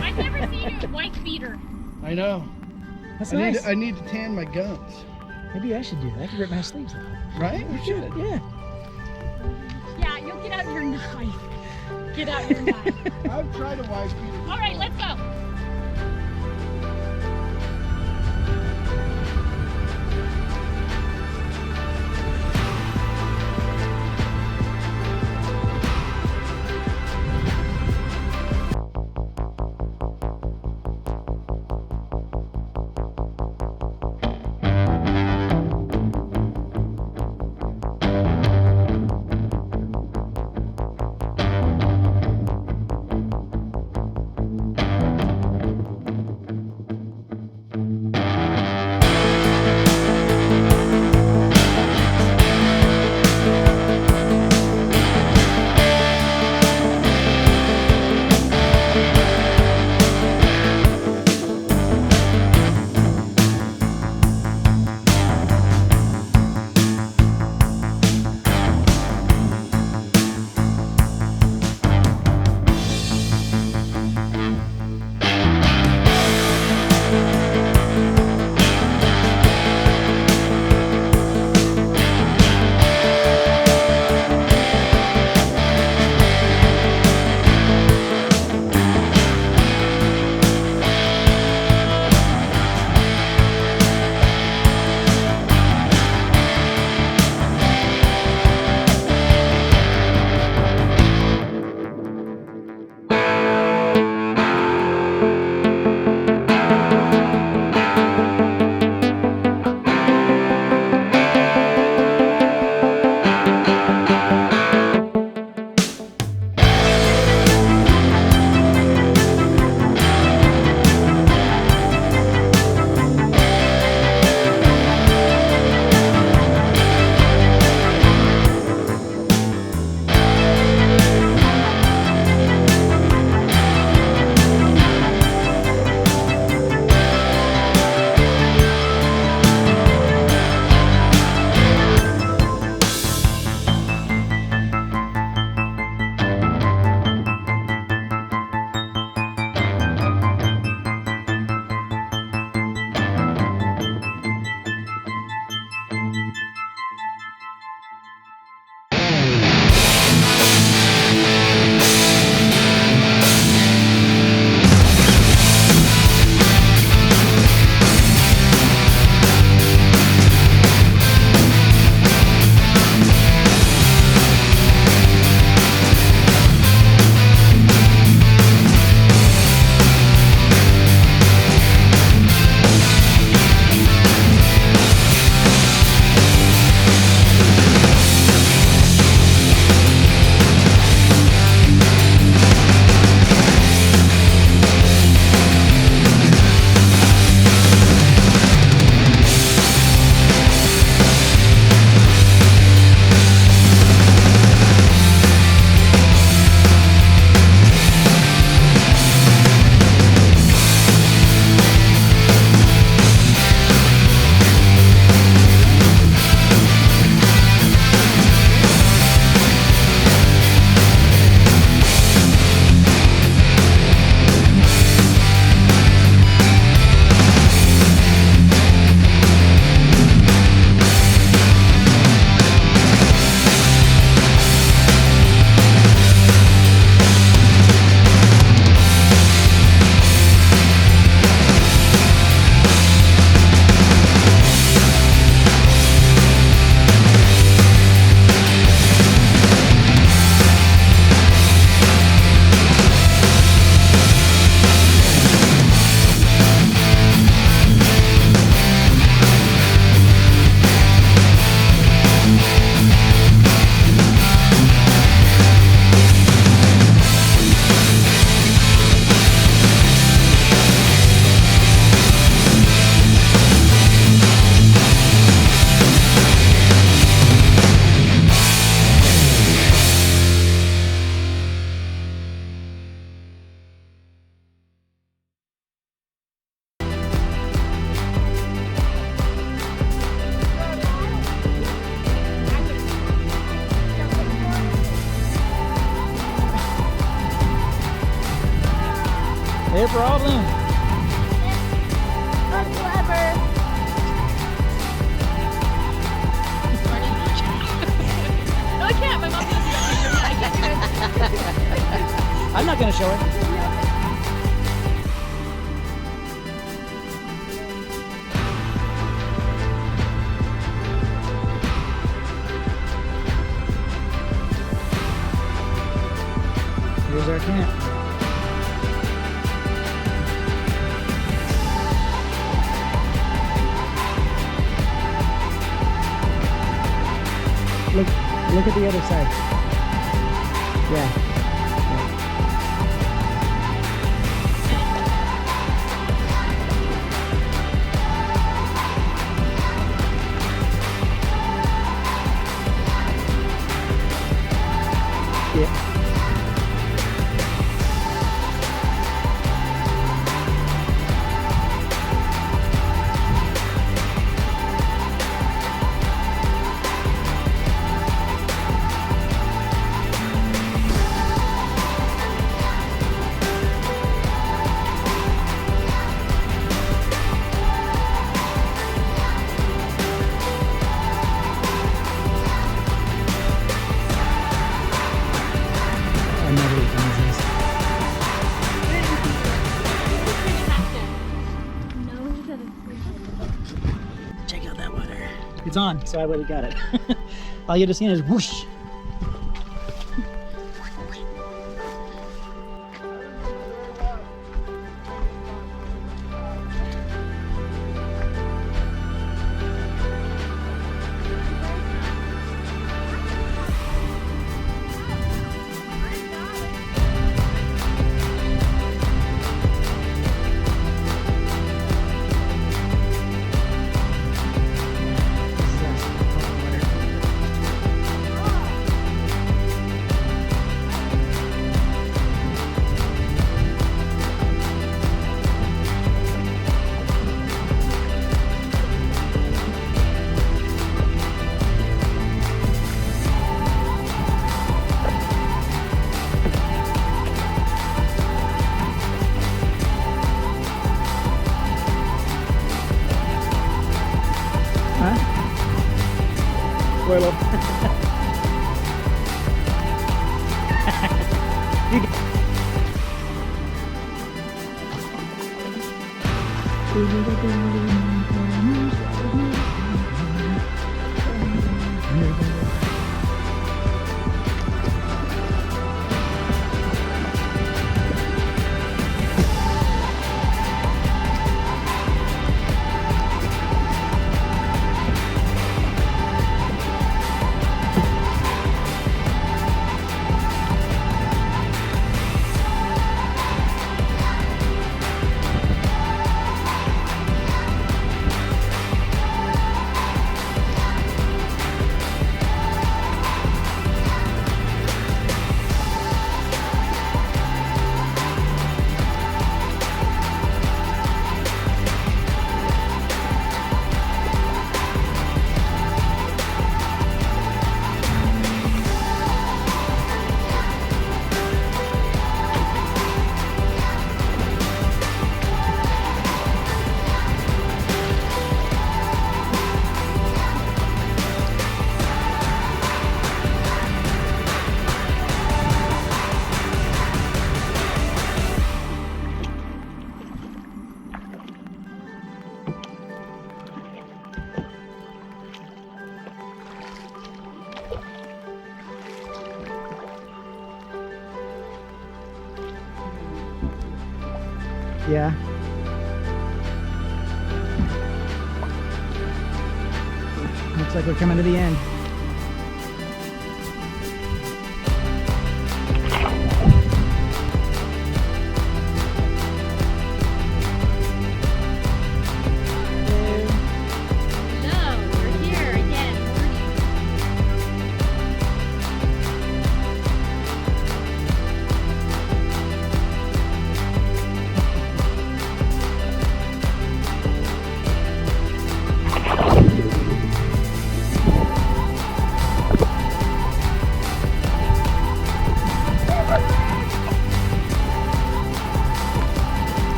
I've never seen you in white beater. I know. That's nice. I need to tan my guns. Maybe I should do that. I could rip my sleeves off. Right? We should. Yeah. Yeah, you'll get out your knife. Get out your knife. I've tried a white beater. All right, let's go. No problem. I'm clever. No, I can't. My mom's gonna see it. I can't do it. I'm not gonna show her. Here's our camp. Look at the other side. Yeah. Yeah. Another Kansas. No, he doesn't. Check out that water. It's on, so I already got it. All you just seen is whoosh. Vuelo. Yeah. Looks like we're coming to the end. No, we're here again. Morning.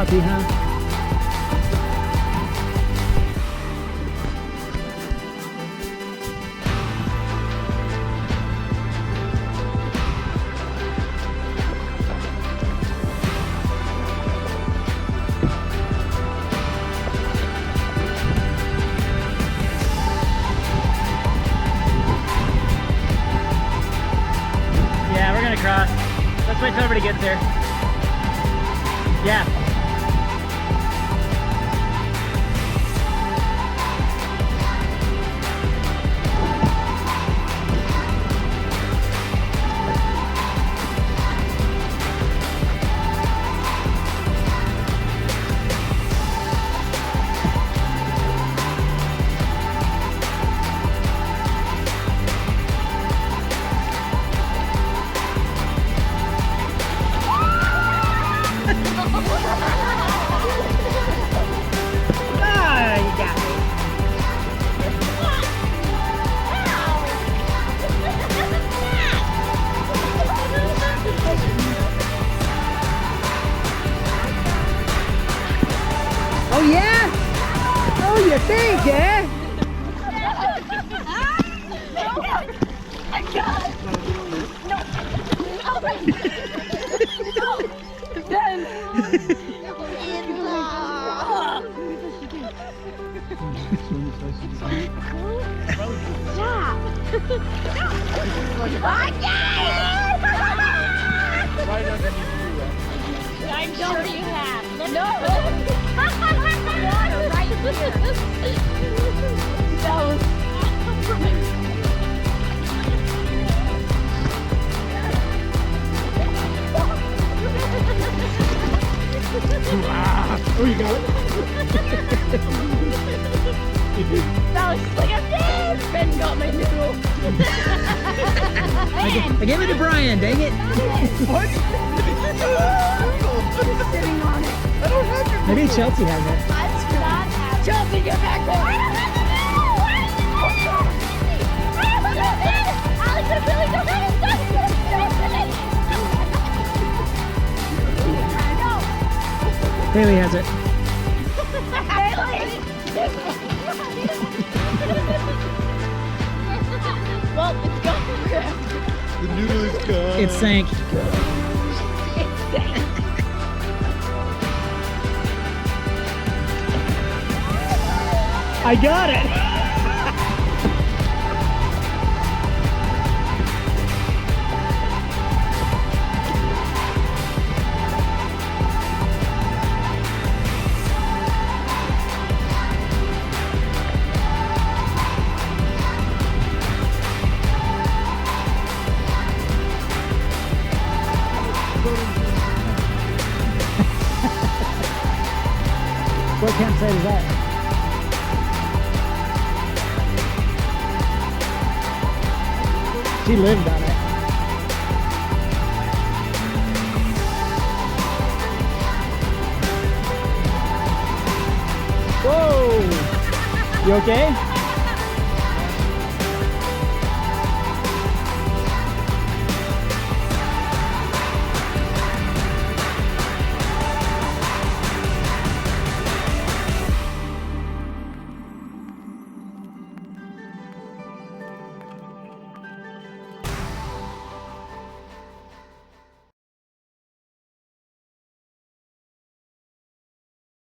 choppy, huh? Yeah, we're gonna cross. Let's wait till everybody gets there. Yeah. Ah, you got me. Oh yeah? Oh, you think, eh? Right underneath you. I'm sure you have. No. Water right here. That was. Oh, you got it? That was just like a fish. Ben got my noodle. I gave it to Brian, dang it. What? Sitting on it. I don't have your Maybe Chelsea has it. That's not happening. Chelsea, get back there. Alex, I really don't have Haley has it. Well, it's gone. The noodle is gone. It sank. I got it. What campsite is that? She lived on it. Whoa! You okay?